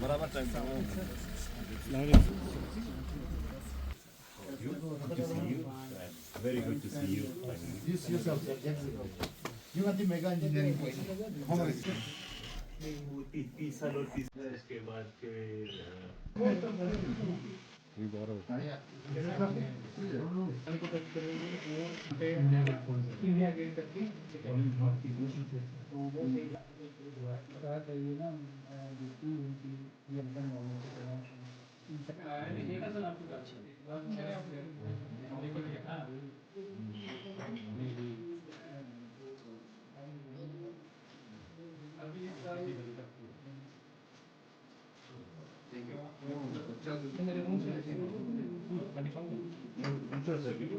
बराबर time Very good to see you. Yes, yourself. You are the mega engineering person. How much? तीस साल और 30 साल इसके बाद फिर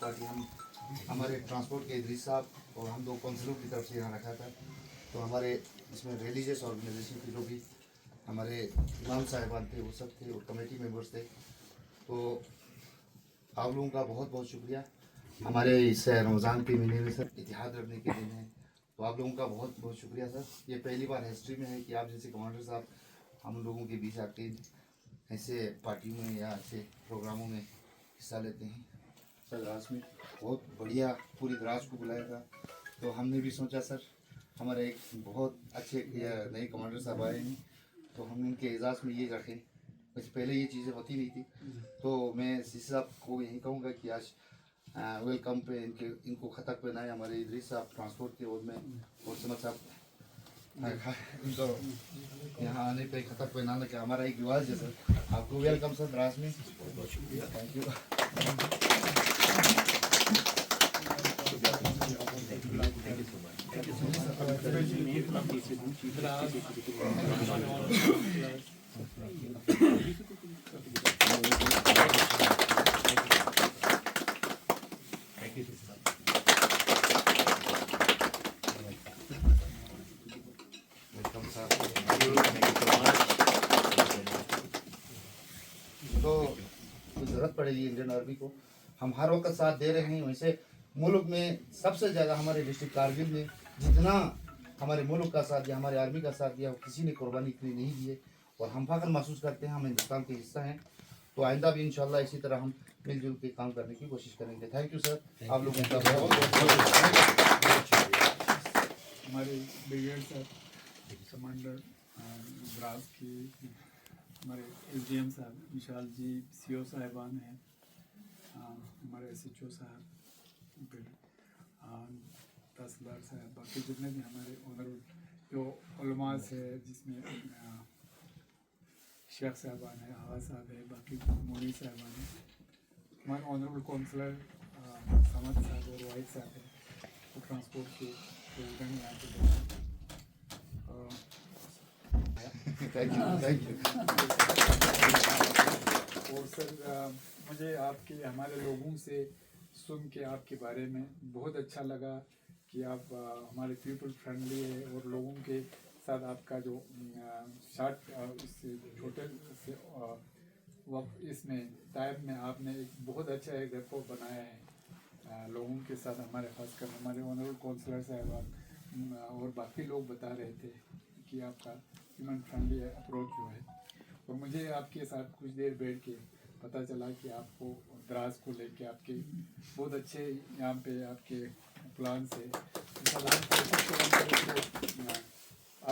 ताकि हम हमारे ट्रांसपोर्ट के इदरीस साहब और हम दो काउंसिलों की तरफ से यहाँ रखा था। तो हमारे इसमें रिलीजियस ऑर्गेनाइजेशन के जो भी हमारे इमाम साहिबान थे वो सब थे और कमेटी मेंबर्स थे। तो आप लोगों का बहुत बहुत शुक्रिया। हमारे इस रमज़ान के महीने में सर इतिहाद रखने के दिन है, तो आप लोगों का बहुत बहुत शुक्रिया सर। ये पहली बार हिस्ट्री में है कि आप जैसे कमांडर साहब हम लोगों के बीच आके ऐसे पार्टियों में या ऐसे प्रोग्रामों में हिस्सा लेते हैं। सर द्रास में बहुत बढ़िया पूरी द्रास को बुलाया था, तो हमने भी सोचा सर हमारे एक बहुत अच्छे नए कमांडर साहब आए हैं, तो हम इनके एजाज़ में ये रखें। वैसे पहले ये चीज़ें होती नहीं थी, तो मैं सी साहब को यही कहूँगा कि आज वेलकम पे इनको खतक पहनाए हमारे इदरीस साहब ट्रांसपोर्ट के और में और समझ साहब इनको यहाँ आने पे खतक पहनाने का हमारा एक रिवाज है सर। आपको वेलकम सर द्रास में। बहुत शुक्रिया, थैंक यू। तो ज़रूरत पड़ेगी इंडियन आर्मी को, हम हर वक्त साथ दे रहे हैं। वैसे मुल्क में सबसे ज़्यादा हमारे डिस्ट्रिक्ट कारगिल में जितना हमारे मुल्क का साथ दिया, हमारे आर्मी का साथ दिया, किसी ने कुर्बानी इतनी नहीं दी है और हम फख्र महसूस करते हैं हम हिंदुस्तान के हिस्सा हैं। तो आइंदा भी इंशाल्लाह इसी तरह हम मिलजुल के काम करने की कोशिश करेंगे। थैंक यू सर, आप लोगों का बहुत हमारे ब्रिगेड सर कमांडर द्रास की हमारे एसडीएम साहब विशाल जी, सीओ साहिबान हैं, हमारे एसएचओ साहब, तहसीलदार साहब, बाकी जितने भी हमारे ऑनरेबल जो उलमा से जिसमें शेख साहबान है, हवा साहब है, बाकी मोनी साहबान है, हमारे ऑनरेबल काउंसलर समद साहब और वाहिद साहब है, तो ट्रांसपोर्ट के प्रेसिडेंट यहाँ पे थैंक यू। और सर मुझे आपके हमारे लोगों से सुन के आपके बारे में बहुत अच्छा लगा कि आप हमारे पीपल फ्रेंडली है और लोगों के साथ आपका जो शार्ट इस छोटे से वक्त इसमें टाइम में आपने एक बहुत अच्छा एक रेपो बनाया है लोगों के साथ। हमारे खासकर हमारे ऑनरेबल काउंसलर साहब और बाकी लोग बता रहे थे कि आपका ह्यूमन फ्रेंडली अप्रोच जो है, और मुझे आपके साथ कुछ देर बैठ के पता चला कि आपको द्रास को लेके आपके बहुत अच्छे यहाँ पे आपके प्लान से इंशाल्लाह कोशिश करेंगे इसको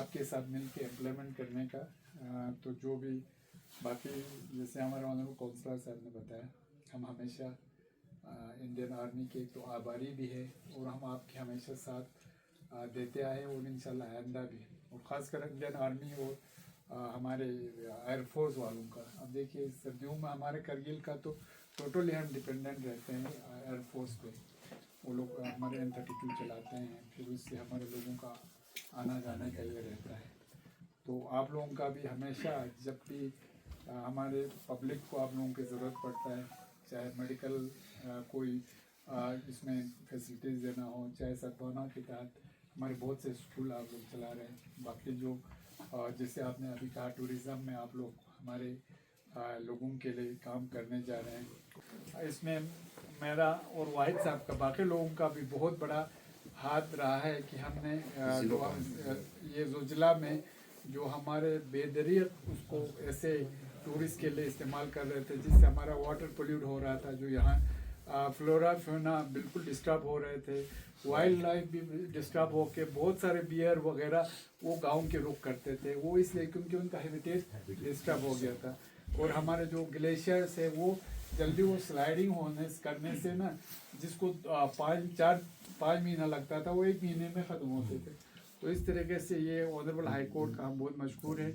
आपके साथ मिल के इम्प्लीमेंट करने का। तो जो भी बाकी जैसे हमारे ऑनरेबल काउंसलर साहब ने बताया, हम हमेशा इंडियन आर्मी के तो आभारी भी है और हम आपके हमेशा साथ देते आए और इंशाल्लाह आइंदा भी, और ख़ासकर इंडियन आर्मी और हमारे एयरफोर्स वालों का। अब देखिए सर्दियों में हमारे करगिल का तो टोटली हम डिपेंडेंट रहते हैं एयरफोर्स पे। वो लोग हमारे N-32 चलाते हैं, फिर उससे हमारे लोगों का आना जाने का ये रहता है। तो आप लोगों का भी हमेशा जब भी हमारे पब्लिक को आप लोगों की ज़रूरत पड़ता है, चाहे मेडिकल कोई इसमें फैसिलिटीज़ देना हो, चाहे सद्भावना के तहत हमारे बहुत से स्कूल आप लोग चला रहे हैं। बाकी जो जैसे आपने अभी कहा टूरिज़्म में आप लोग हमारे लोगों के लिए काम करने जा रहे हैं, इसमें मेरा और वाहिद साहब का बाकी लोगों का भी बहुत बड़ा हाथ रहा है कि हमने ये ज़ोजिला में जो हमारे बेदरियत उसको ऐसे टूरिस्ट के लिए इस्तेमाल कर रहे थे, जिससे हमारा वाटर पोल्यूट हो रहा था, जो यहाँ फ्लोरा फ्लोना बिल्कुल डिस्टर्ब हो रहे थे, वाइल्ड लाइफ भी डिस्टर्ब हो के बहुत सारे बियर वगैरह वो गांव के रुख करते थे, वो इसलिए क्योंकि उनका हैबिटेट डिस्टर्ब हो गया था। और हमारे जो ग्लेशियर्स है वो जल्दी वो स्लाइडिंग होने करने से ना, जिसको 5 महीना लगता था वो 1 महीने में ख़त्म होते थे। तो इस तरीके से ये ऑनरेबल हाई कोर्ट का हम बहुत मशहूर है।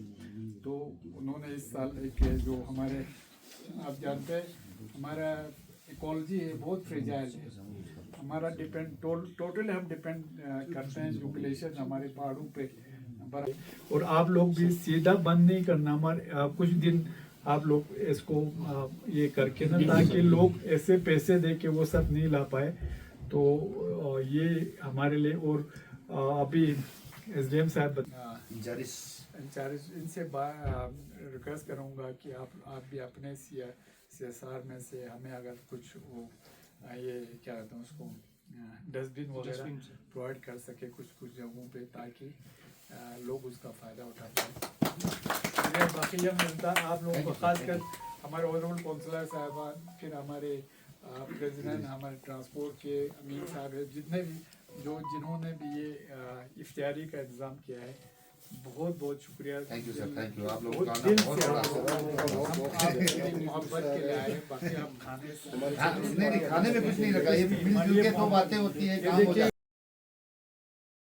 तो उन्होंने इस साल एक जो हमारे आप जानते हैं हमारा इकोलॉजी है बहुत फ्रेजाइल है, हमारा टोटली हम डिपेंड करते हैं जो ग्लेशियर हमारे पहाड़ों पे। और आप लोग भी सीधा बंद नहीं करना, हमारे कुछ दिन आप लोग इसको ये करके ना, ताकि लोग ऐसे पैसे दे के वो सब नहीं ला पाए। तो ये हमारे लिए, और अभी SDM साहब इनसे रिक्वेस्ट करूँगा कि आप भी अपने CSR में से हमें अगर कुछ वो ये क्या कहते हैं उसको डस्टबिन वगैरह प्रोवाइड कर सके कुछ जगहों पे, ताकि लोग उसका फ़ायदा उठा पाए। बाकी यह मिलता आप लोगों को, खासकर हमारे ऑनरेबल काउंसलर साहबान, फिर हमारे प्रेसिडेंट, हमारे ट्रांसपोर्ट के अमीन साहब है, जितने भी जिन्होंने भी ये इफ्तारी का इंतज़ाम किया है, बहुत बहुत शुक्रिया। Thank you sir, thank you. आप लोग बहुत का दिल बहुत से बड़ा हम मोहब्बत के लिए आए, बाकी हम खाने से नहीं, खाने में कुछ नहीं रखा, ये मिलजुल के 2 बातें होती है, काम हो जाता है।